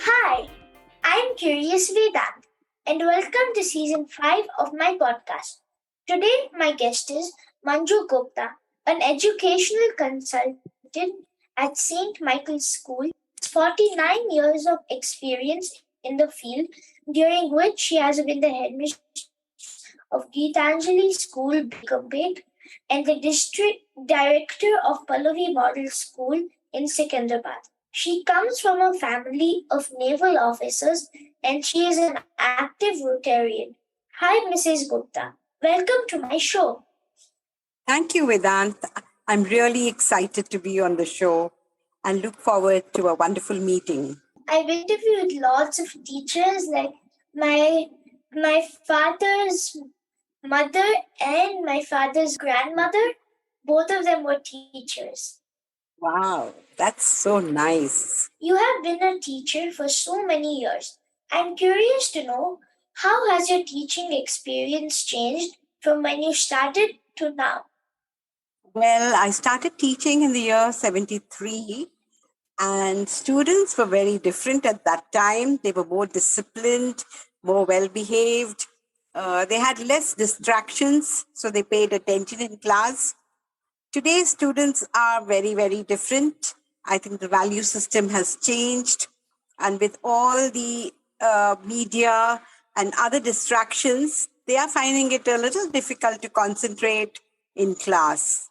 Hi, I'm Curious Vedant, and welcome to season 5 of my podcast. Today, my guest is Manju Gupta, an educational consultant at St. Michael's School. 49 years of experience in the field, during which she has been the headmistress of Geetanjali School, Begumpet, and the district director of Pallavi Model School in Secunderabad. She comes from a family of naval officers and she is an active Rotarian. Hi, Mrs. Gupta. Welcome to my show. Thank you, Vedant. I'm really excited to be on the show and look forward to a wonderful meeting. I've interviewed lots of teachers, like my father's mother and my father's grandmother. Both of them were teachers. Wow, that's so nice. You have been a teacher for so many years. I'm curious to know, how has your teaching experience changed from when you started to now? Well, I started teaching in the year 73, and students were very different at that time. They were more disciplined, more well behaved. They had less distractions, so they paid attention in class. Today's students are very, very different. I think the value system has changed. And with all the media and other distractions, they are finding it a little difficult to concentrate in class.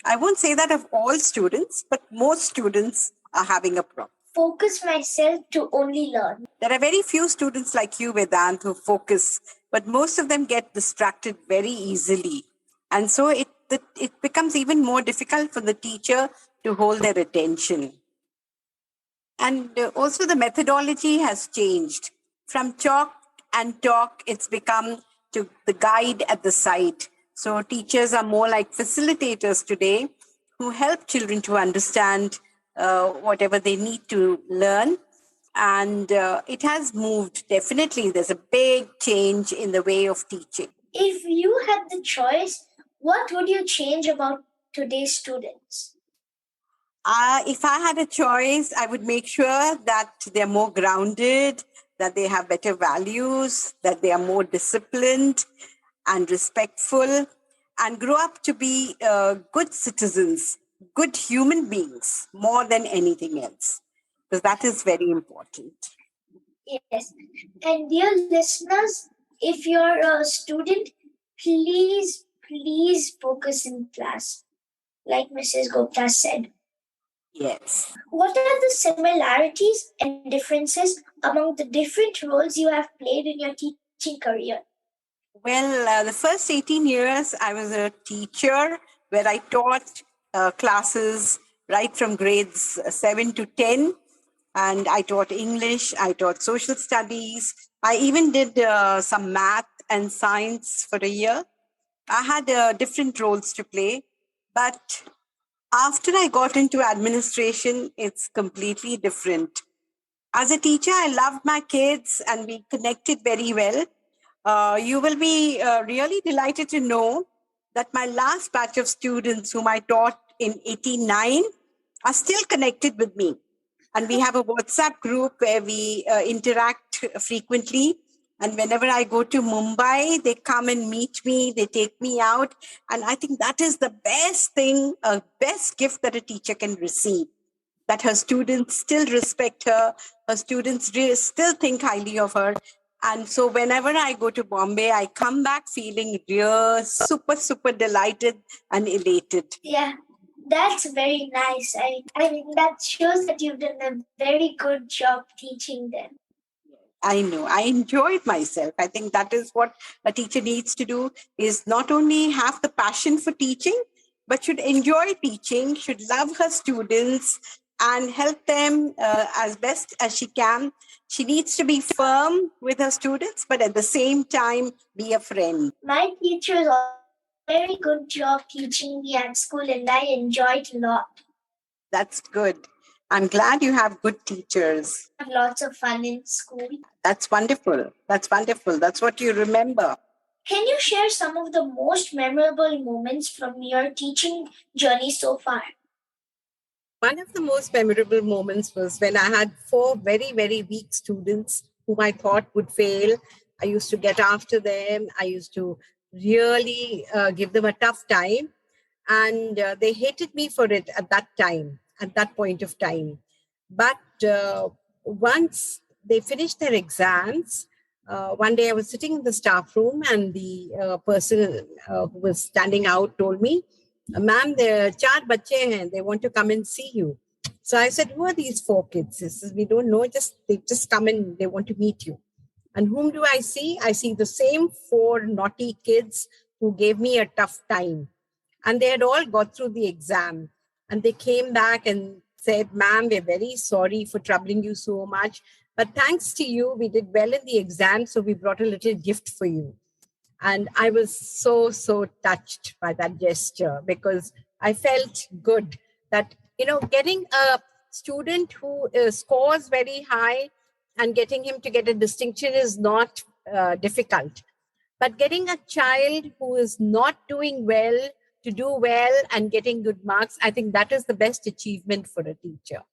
I won't say that of all students, but most students are having a problem. Focus myself to only learn. There are very few students like you, Vedant, who focus, but most of them get distracted very easily. And so it becomes even more difficult for the teacher to hold their attention. And also the methodology has changed. From chalk and talk, it's become to the guide at the side. So teachers are more like facilitators today who help children to understand whatever they need to learn. And it has moved, definitely. There's a big change in the way of teaching. If you had the choice, what would you change about today's students? If I had a choice, I would make sure that they're more grounded, that they have better values, that they are more disciplined and respectful, and grow up to be good citizens, good human beings, more than anything else, because that is very important. Yes. And dear listeners, if you're a student, please focus in class, like Mrs. Gupta said. Yes. What are the similarities and differences among the different roles you have played in your teaching career? Well, the first 18 years, I was a teacher where I taught classes right from grades 7 to 10. And I taught English, I taught social studies. I even did some math and science for a year. I had different roles to play. But after I got into administration, it's completely different. As a teacher, I loved my kids and we connected very well. You will be really delighted to know that my last batch of students whom I taught in 89 are still connected with me. And we have a WhatsApp group where we interact frequently. And whenever I go to Mumbai, they come and meet me, they take me out. And I think that is the best thing, a best gift that a teacher can receive. That her students still respect her, her students still think highly of her. And so whenever I go to Bombay, I come back feeling real, super delighted and elated. Yeah, that's very nice. I mean, that shows that you've done a very good job teaching them. I know. I enjoyed myself. I think that is what a teacher needs to do, is not only have the passion for teaching, but should enjoy teaching, should love her students and help them as best as she can. She needs to be firm with her students, but at the same time, be a friend. My teachers very good job teaching me at school and I enjoyed a lot. That's good. I'm glad you have good teachers. I have lots of fun in school. That's wonderful. That's wonderful. That's what you remember. Can you share some of the most memorable moments from your teaching journey so far? One of the most memorable moments was when I had four very, very weak students whom I thought would fail. I used to get after them. I used to really give them a tough time. And they hated me for it at that time, at that point of time. But once they finished their exams, one day I was sitting in the staff room, and the person who was standing out told me, "Ma'am, there are four bache hain. They want to come and see you." So I said, "Who are these four kids?" He says, "We don't know. Just they just come in. They want to meet you." And whom do I see? I see the same four naughty kids who gave me a tough time. And they had all got through the exam. And they came back and said, "Ma'am, we're very sorry for troubling you so much. But thanks to you, we did well in the exam. So we brought a little gift for you." And I was so touched by that gesture, because I felt good that, getting a student who scores very high and getting him to get a distinction is not difficult. But getting a child who is not doing well to do well and getting good marks, I think that is the best achievement for a teacher.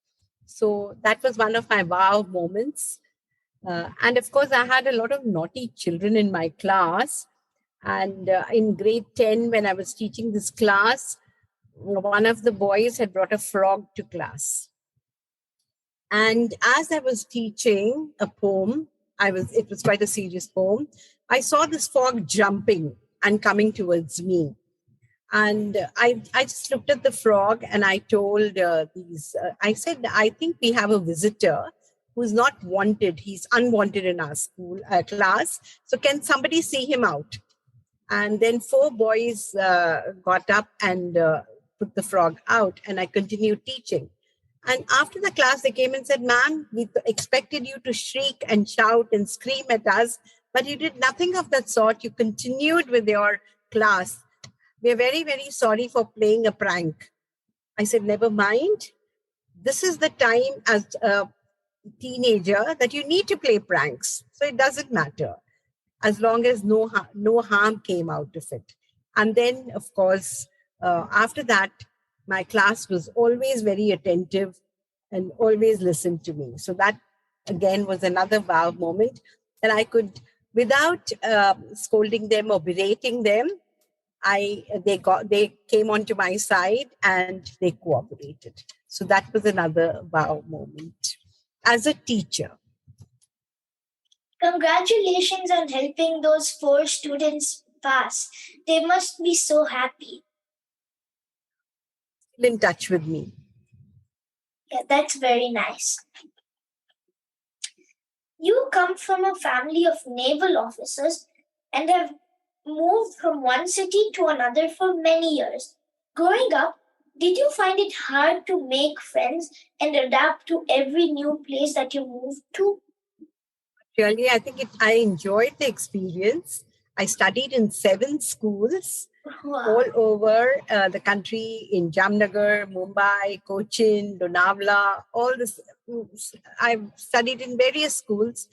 So that was one of my wow moments. And of course, I had a lot of naughty children in my class. And in grade 10, when I was teaching this class, one of the boys had brought a frog to class. And as I was teaching a poem, it was quite a serious poem. I saw this frog jumping and coming towards me. And I just looked at the frog, and I told I said, "I think we have a visitor who's not wanted. He's unwanted in our school class. So can somebody see him out?" And then four boys got up and put the frog out, and I continued teaching. And after the class, they came and said, "Ma'am, we expected you to shriek and shout and scream at us, but you did nothing of that sort. You continued with your class. We're very, very sorry for playing a prank." I said, "Never mind. This is the time as a teenager that you need to play pranks. So it doesn't matter, as long as no harm came out of it." And then, of course, after that, my class was always very attentive and always listened to me. So that again was another wow moment that I could, without scolding them or berating them, they came onto my side and they cooperated. So that was another wow moment as a teacher. Congratulations on helping those four students pass. They must be so happy. Still in touch with me. Yeah, that's very nice. You come from a family of naval officers and have moved from one city to another for many years. Growing up, did you find it hard to make friends and adapt to every new place that you moved to? Really, I think I enjoyed the experience. I studied in 7 schools all Wow. over the country, in Jamnagar, Mumbai, Cochin, Lonavala, all this. I've studied in various schools,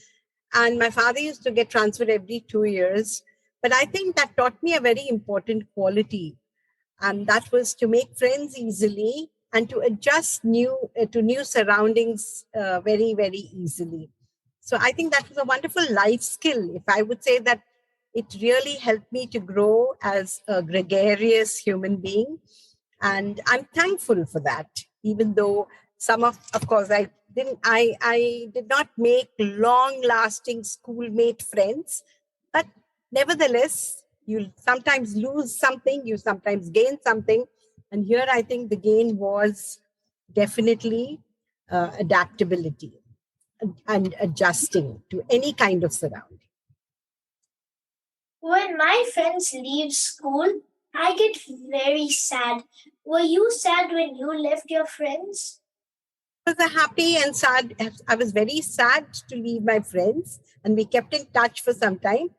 and my father used to get transferred every 2 years. But I think that taught me a very important quality, and that was to make friends easily and to adjust to new surroundings very, very easily. So I think that was a wonderful life skill. If I would say that it really helped me to grow as a gregarious human being, and I'm thankful for that. Even though of course, I did not make long lasting schoolmate friends, but nevertheless, you sometimes lose something, you sometimes gain something. And here I think the gain was definitely adaptability and adjusting to any kind of surrounding. When my friends leave school, I get very sad. Were you sad when you left your friends? Was a happy and sad. I was very sad to leave my friends, and we kept in touch for some time.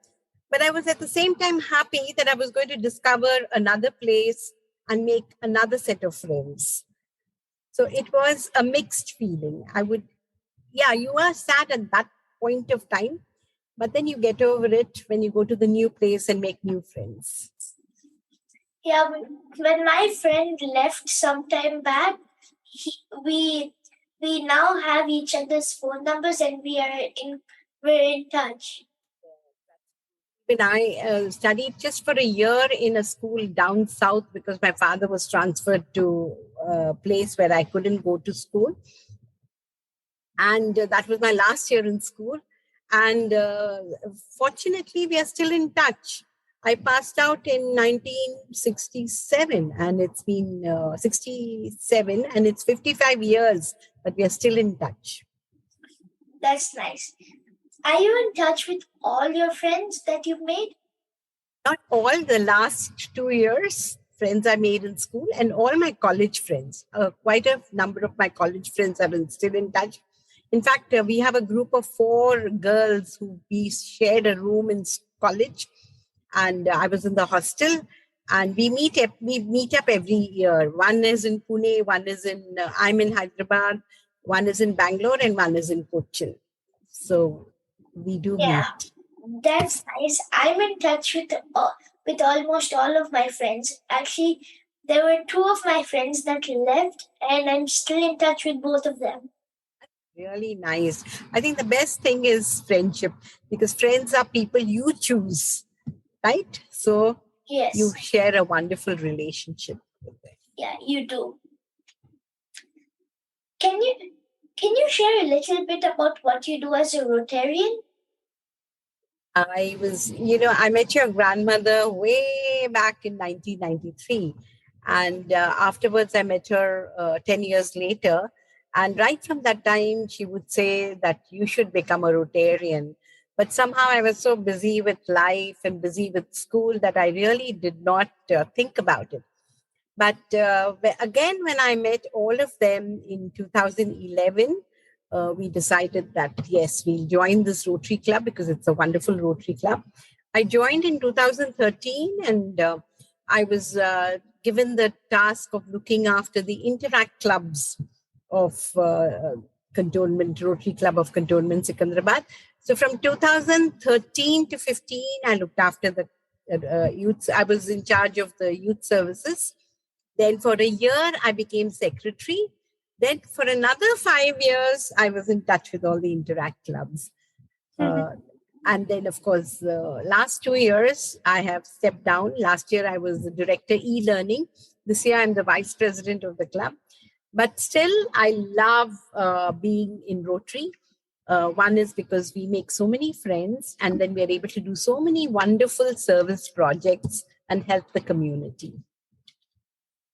But I was at the same time happy that I was going to discover another place and make another set of friends. So it was a mixed feeling. Yeah, you are sad at that point of time, But then you get over it when you go to the new place and make new friends. Yeah, when my friend left some time back, he, we now have each other's phone numbers and we're in touch. When I studied just for a year in a school down south because my father was transferred to a place where I couldn't go to school. And that was my last year in school. And fortunately, we are still in touch. I passed out in 1967, and it's been 67, and it's 55 years, but we are still in touch. That's nice. Are you in touch with all your friends that you've made? Not all, the last 2 years, friends I made in school, and all my college friends. Quite a number of my college friends are still in touch. In fact, we have a group of 4 girls who we shared a room in college, and I was in the hostel. And we meet up every year. One is in Pune, one is in I'm in Hyderabad, one is in Bangalore, and one is in Cochin. So we do Yeah, meet. that's nice. I'm in touch with almost all of my friends. Actually, there were 2 of my friends that left, and I'm still in touch with both of them. Really nice. I think the best thing is friendship because friends are people you choose, right? So you Yes, share a wonderful relationship with them. yeah, you do. Can you can you share a little bit about what you do as a Rotarian? I met your grandmother way back in 1993. And afterwards, I met her 10 years later. And right from that time, she would say that you should become a Rotarian. But somehow I was so busy with life and busy with school that I really did not think about it. But again, when I met all of them in 2011, we decided that yes, we'll join this Rotary Club because it's a wonderful Rotary Club. I joined in 2013 and I was given the task of looking after the Interact clubs of Cantonment, Rotary Club of Cantonment, Secunderabad. So from 2013 to 15, I looked after the youth. I was in charge of the youth services. Then for a year, I became secretary. Then for another 5 years, I was in touch with all the Interact clubs. Uh, and then, of course, last 2 years, I have stepped down. Last year, I was the director e-learning. This year, I'm the vice president of the club. But still, I love being in Rotary. One is because we make so many friends, and then we are able to do so many wonderful service projects and help the community.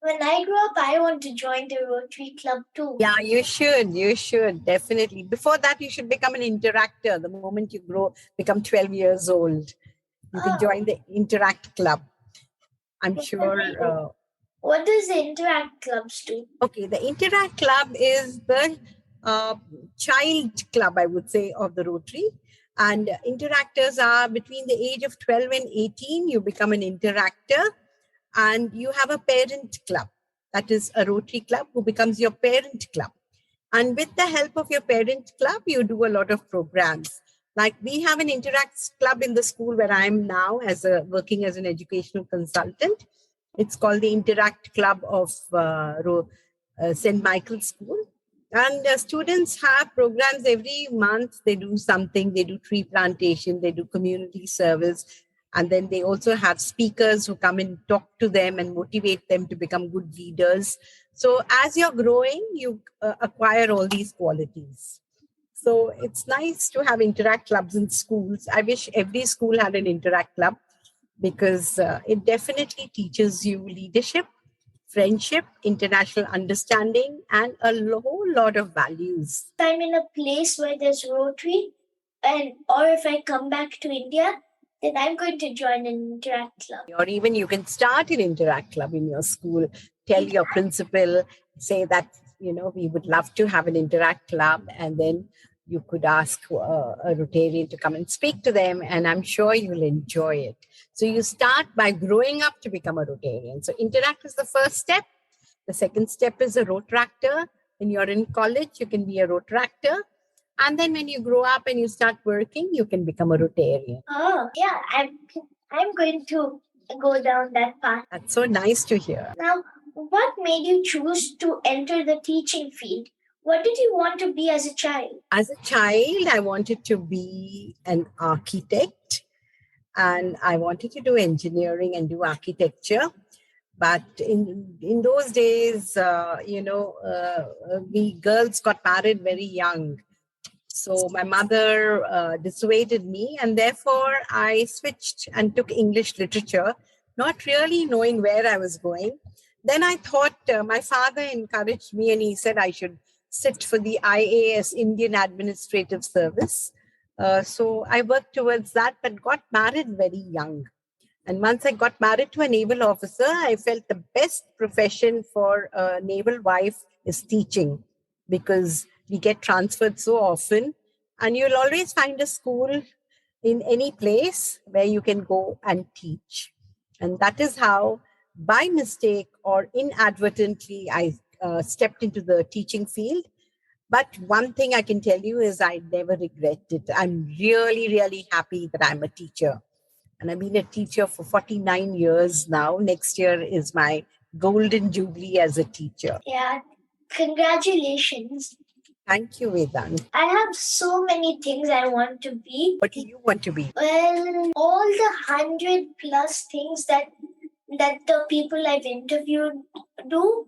When I grow up, I want to join the Rotary Club too. Yeah, you should. You should definitely. Before that, you should become an interactor. The moment you become 12 years old, you can join the Interact Club. I'm sure. What does the Interact clubs do? Okay, the Interact Club is the uh, child club, I would say, of the Rotary. And interactors are between the age of 12 and 18, you become an interactor, and you have a parent club. That is a Rotary club who becomes your parent club. And with the help of your parent club, you do a lot of programs. Like we have an Interact club in the school where I am now working as an educational consultant. It's called the Interact Club of St. Michael's School. And students have programs every month. They do something, they do tree plantation, they do community service. And then they also have speakers who come and talk to them and motivate them to become good leaders. So as you're growing, you acquire all these qualities. So it's nice to have Interact clubs in schools. I wish every school had an Interact club because it definitely teaches you leadership, friendship, international understanding, and a whole lot of values. If I'm in a place where there's Rotary, or if I come back to India, then I'm going to join an Interact club. Or even you can start an Interact club in your school. Tell your principal, say that, we would love to have an Interact club. And then you could ask a Rotarian to come and speak to them. And I'm sure you'll enjoy it. So you start by growing up to become a Rotarian. So Interact is the first step. The second step is a Rotractor. When you're in college, you can be a Rotractor. And then when you grow up and you start working, you can become a Rotarian. Oh, yeah, I'm going to go down that path. That's so nice to hear. Now, what made you choose to enter the teaching field? What did you want to be as a child? As a child, I wanted to be an architect and I wanted to do engineering and do architecture. But in those days, we girls got married very young. So my mother dissuaded me, and therefore I switched and took English literature, not really knowing where I was going. Then I thought my father encouraged me, and he said I should sit for the IAS, Indian Administrative Service. So I worked towards that, but got married very young. And once I got married to a naval officer, I felt the best profession for a naval wife is teaching, because we get transferred so often. And you'll always find a school in any place where you can go and teach. And that is how, by mistake or inadvertently, I stepped into the teaching field. But one thing I can tell you is I never regret it. I'm really, really happy that I'm a teacher. And I've been a teacher for 49 years now. Next year is my golden jubilee as a teacher. Yeah, congratulations. Thank you, Vedant. I have so many things I want to be. What do you want to be? Well, all the 100+ things that the people I've interviewed do.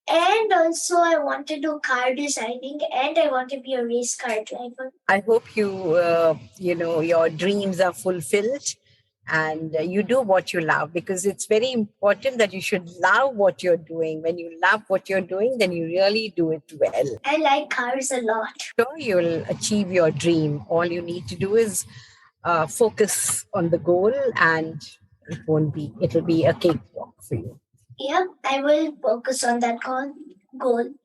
And also, I want to do car designing, and I want to be a race car driver. I hope your dreams are fulfilled and you do what you love, because it's very important that you should love what you're doing. When you love what you're doing, then you really do it well. I like cars a lot. Sure, you'll achieve your dream. All you need to do is focus on the goal, and it'll be a cakewalk for you. Yeah, I will focus on that goal.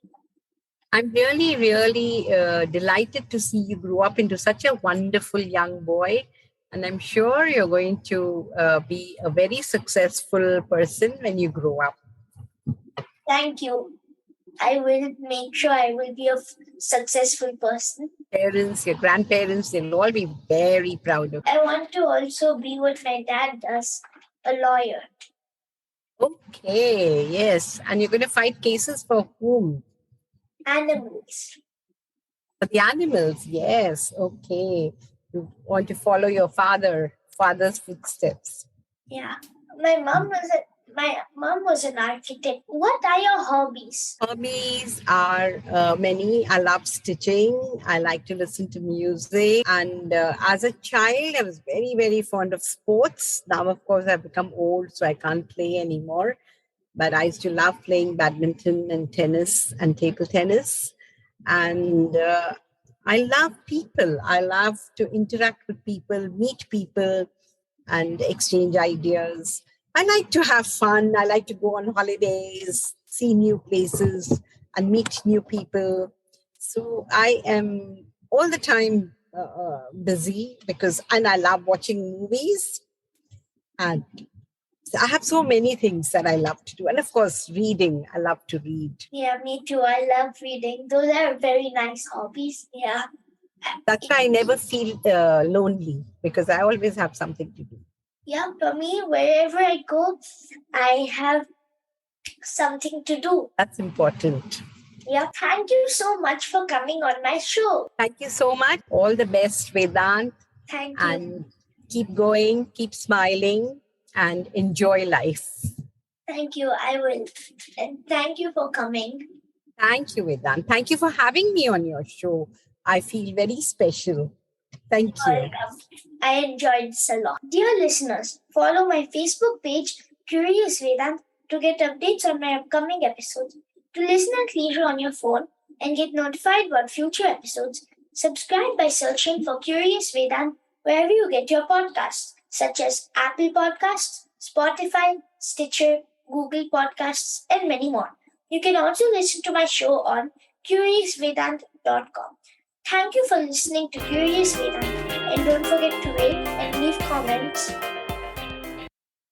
I'm really, really delighted to see you grow up into such a wonderful young boy. And I'm sure you're going to be a very successful person when you grow up. Thank you. I will make sure I will be a successful person. Parents, your grandparents, they'll all be very proud of you. I want to also be what my dad does, a lawyer. Okay, yes. And you're going to fight cases for whom? Animals. For the animals, yes. Okay. You want to follow your father's footsteps. Yeah. My mom was an architect. What are your hobbies? Hobbies are many. I love stitching. I like to listen to music. And as a child, I was very, very fond of sports. Now, of course, I've become old, so I can't play anymore. But I used to love playing badminton and tennis and table tennis. And I love people. I love to interact with people, meet people, and exchange ideas. I like to have fun. I like to go on holidays, see new places, and meet new people. So I am all the time busy and I love watching movies. And I have so many things that I love to do. And of course, reading. I love to read. Yeah, me too. I love reading. Those are very nice hobbies. Yeah. That's why I never feel lonely, because I always have something to do. Yeah, for me, wherever I go, I have something to do. That's important. Yeah, thank you so much for coming on my show. Thank you so much. All the best, Vedant. Thank you. And keep going, keep smiling, and enjoy life. Thank you. I will. And thank you for coming. Thank you, Vedant. Thank you for having me on your show. I feel very special. Thank you. Welcome. I enjoyed this a lot. Dear listeners, follow my Facebook page, Curious Vedant, to get updates on my upcoming episodes. To listen at leisure on your phone and get notified about future episodes, subscribe by searching for Curious Vedant wherever you get your podcasts, such as Apple Podcasts, Spotify, Stitcher, Google Podcasts, and many more. You can also listen to my show on CuriousVedant.com. Thank you for listening to Curious Vedant, and don't forget to rate and leave comments.